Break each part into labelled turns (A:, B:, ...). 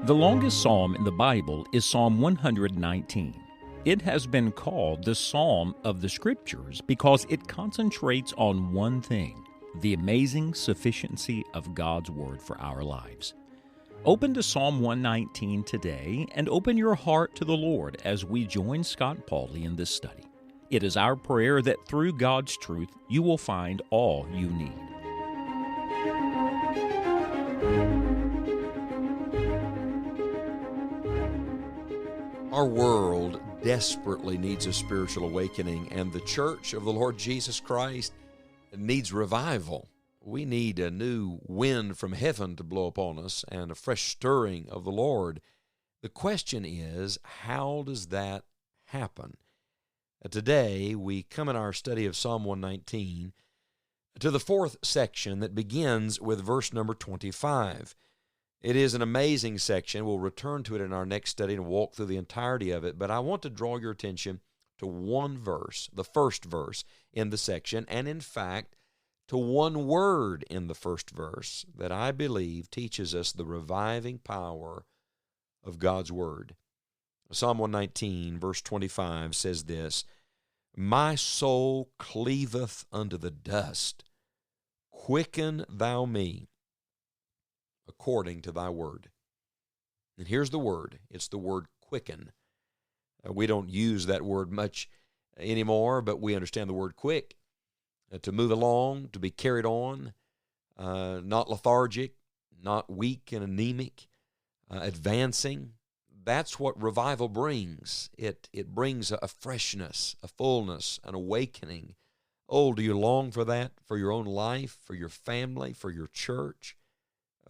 A: The longest psalm in the Bible is Psalm 119. It has been called the Psalm of the Scriptures because it concentrates on one thing: the amazing sufficiency of God's Word for our lives. Open to Psalm 119 today and open your heart to the Lord as we join Scott Pauley in this study. It is our prayer that through God's truth you will find all you need.
B: Our world desperately needs a spiritual awakening, and the church of the Lord Jesus Christ needs revival. We need a new wind from heaven to blow upon us and a fresh stirring of the Lord. The question is, how does that happen? Today, we come in our study of Psalm 119 to the fourth section that begins with verse number 25. It is an amazing section. We'll return to it in our next study and walk through the entirety of it, but I want to draw your attention to one verse, the first verse in the section, and in fact, to one word in the first verse that I believe teaches us the reviving power of God's Word. Psalm 119, verse 25 says this: "My soul cleaveth unto the dust. Quicken thou me according to thy word." And here's the word. It's the word quicken. We don't use that word much anymore, but we understand the word quick, to move along, to be carried on, not lethargic, not weak and anemic, advancing. That's what revival brings. It brings a freshness, a fullness, an awakening. Oh, do you long for that, for your own life, for your family, for your church,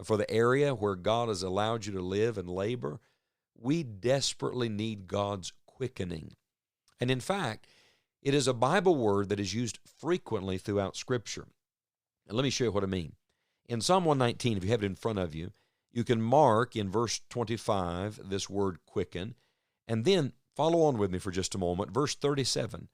B: for the area where God has allowed you to live and labor? We desperately need God's quickening. And in fact, it is a Bible word that is used frequently throughout Scripture. And let me show you what I mean. In Psalm 119, if you have it in front of you, you can mark in verse 25 this word quicken, and then follow on with me for just a moment. Verse 37,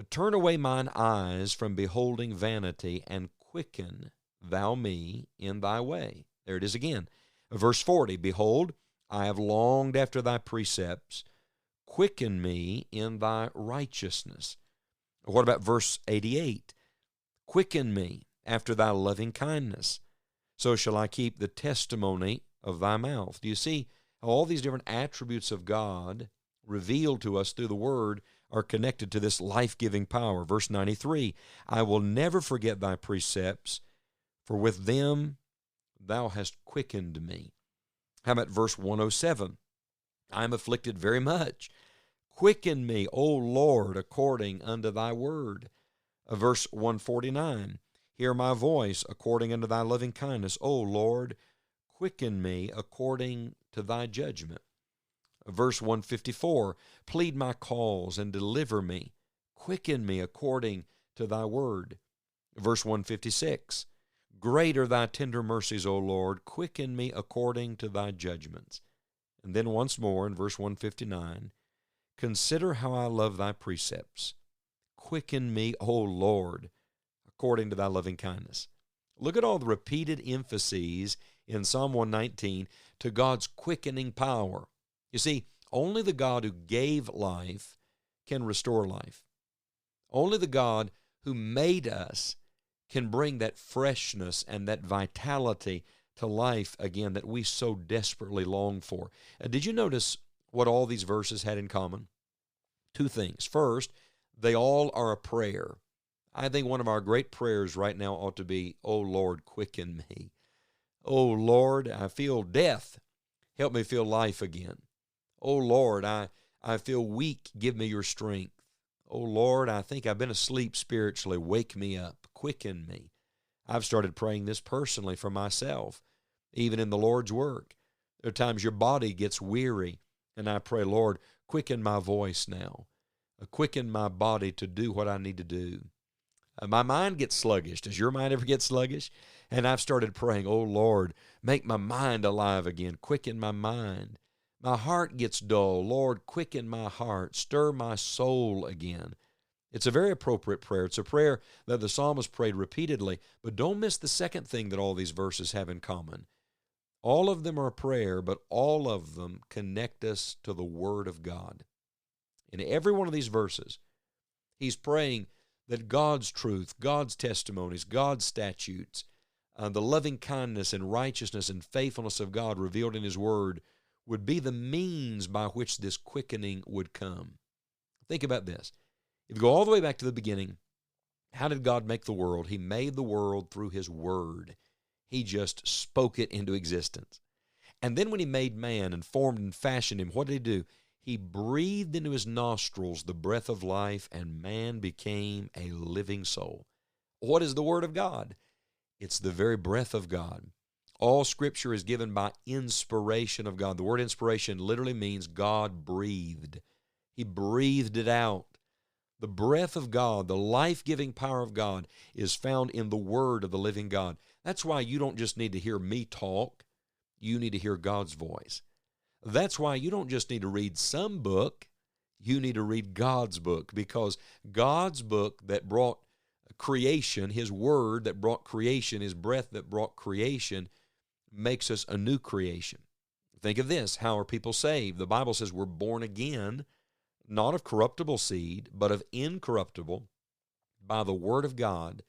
B: "Turn away mine eyes from beholding vanity, and quicken thou me in thy way." There it is again. Verse 40, "Behold, I have longed after thy precepts. Quicken me in thy righteousness." What about verse 88? "Quicken me after thy loving kindness. So shall I keep the testimony of thy mouth." Do you see how all these different attributes of God revealed to us through the Word are connected to this life-giving power? Verse 93, "I will never forget thy precepts, for with them thou hast quickened me." How about verse 107? "I am afflicted very much. Quicken me, O Lord, according unto thy word." Verse 149, "Hear my voice according unto thy loving kindness. O Lord, quicken me according to thy judgment." Verse 154, "Plead my cause and deliver me. Quicken me according to thy word." Verse 156, "Great are thy tender mercies, O Lord. Quicken me according to thy judgments." And then once more in verse 159, "Consider how I love thy precepts. Quicken me, O Lord, according to thy loving kindness." Look at all the repeated emphases in Psalm 119 to God's quickening power. You see, only the God who gave life can restore life. Only the God who made us can bring that freshness and that vitality to life again that we so desperately long for. Did you notice what all these verses had in common? Two things. First, they all are a prayer. I think one of our great prayers right now ought to be, "Oh Lord, quicken me. Oh Lord, I feel death. Help me feel life again. Oh Lord, I feel weak. Give me your strength. Oh Lord, I think I've been asleep spiritually. Wake me up. Quicken me." I've started praying this personally for myself, even in the Lord's work. There are times your body gets weary, and I pray, "Lord, quicken my voice now. Quicken my body to do what I need to do." My mind gets sluggish. Does your mind ever get sluggish? And I've started praying, "Oh Lord, make my mind alive again. Quicken my mind." My heart gets dull. "Lord, quicken my heart. Stir my soul again." It's a very appropriate prayer. It's a prayer that the psalmist prayed repeatedly. But don't miss the second thing that all these verses have in common. All of them are a prayer, but all of them connect us to the Word of God. In every one of these verses, he's praying that God's truth, God's testimonies, God's statutes, the loving kindness and righteousness and faithfulness of God revealed in his Word would be the means by which this quickening would come. Think about this. If you go all the way back to the beginning, how did God make the world? He made the world through his Word. He just spoke it into existence. And then when he made man and formed and fashioned him, what did he do? He breathed into his nostrils the breath of life, and man became a living soul. What is the Word of God? It's the very breath of God. All Scripture is given by inspiration of God. The word inspiration literally means God breathed. He breathed it out. The breath of God, the life-giving power of God, is found in the Word of the living God. That's why you don't just need to hear me talk. You need to hear God's voice. That's why you don't just need to read some book. You need to read God's book, because God's book that brought creation, his Word that brought creation, his breath that brought creation, makes us a new creation. Think of this. How are people saved? The Bible says we're born again, not of corruptible seed, but of incorruptible, by the Word of God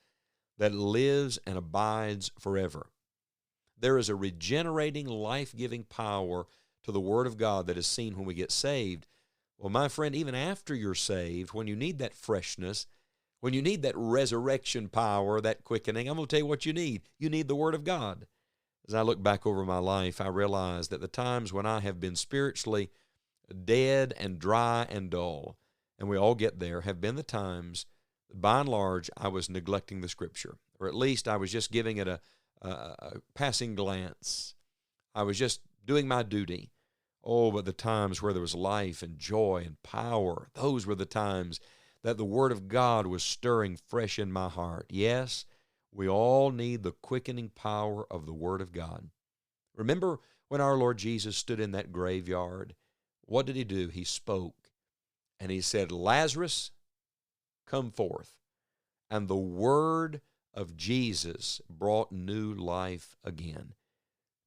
B: that lives and abides forever. There is a regenerating, life-giving power to the Word of God that is seen when we get saved. Well, my friend, even after you're saved, when you need that freshness, when you need that resurrection power, that quickening, I'm going to tell you what you need. You need the Word of God. As I look back over my life, I realize that the times when I have been spiritually dead and dry and dull, and we all get there, have been the times, by and large, I was neglecting the Scripture, or at least I was just giving it a passing glance. I was just doing my duty. Oh, but the times where there was life and joy and power, those were the times that the Word of God was stirring fresh in my heart. Yes, we all need the quickening power of the Word of God. Remember when our Lord Jesus stood in that graveyard? What did he do? He spoke, and he said, "Lazarus, come forth." And the Word of Jesus brought new life again.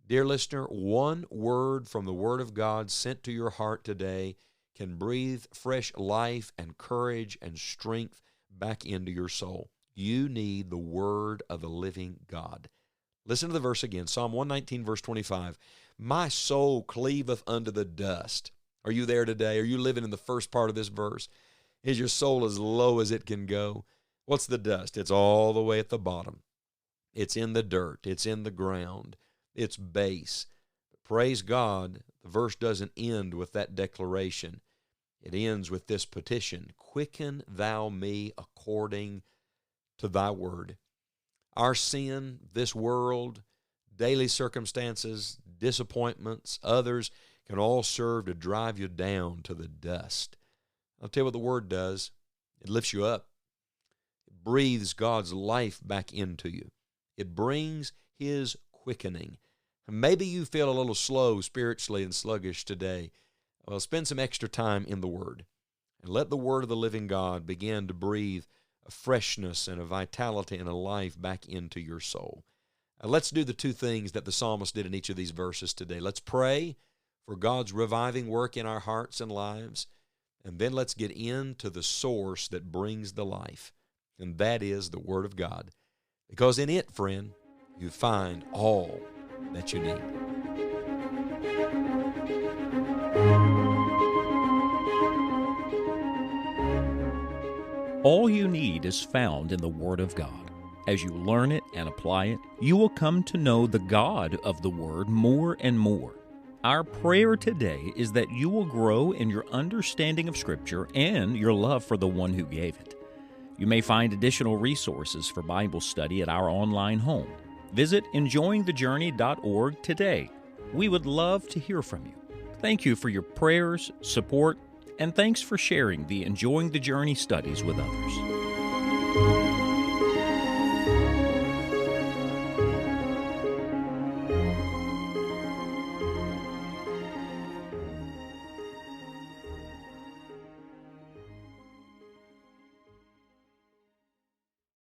B: Dear listener, one word from the Word of God sent to your heart today can breathe fresh life and courage and strength back into your soul. You need the Word of the living God. Listen to the verse again, Psalm 119, verse 25. My soul cleaveth unto the dust. Are you there today? Are you living in the first part of this verse? Is your soul as low as it can go? What's the dust? It's all the way at the bottom. It's in the dirt. It's in the ground. It's base. But praise God, the verse doesn't end with that declaration. It ends with this petition, quicken thou me according to thy word. Our sin, this world, daily circumstances, disappointments, others can all serve to drive you down to the dust. I'll tell you what the Word does. It lifts you up. It breathes God's life back into you. It brings His quickening. And maybe you feel a little slow spiritually and sluggish today. Well, spend some extra time in the Word and let the Word of the living God begin to breathe a freshness and a vitality and a life back into your soul. Let's do the two things that the psalmist did in each of these verses today. Let's pray for God's reviving work in our hearts and lives, and then let's get into the source that brings the life, and that is the Word of God. Because in it, friend, you find all that you need.
A: All you need is found in the Word of God. As you learn it and apply it, you will come to know the God of the Word more and more. Our prayer today is that you will grow in your understanding of Scripture and your love for the one who gave it. You may find additional resources for Bible study at our online home. Visit enjoyingthejourney.org today. We would love to hear from you. Thank you for your prayers, support, and thanks for sharing the Enjoying the Journey studies with others.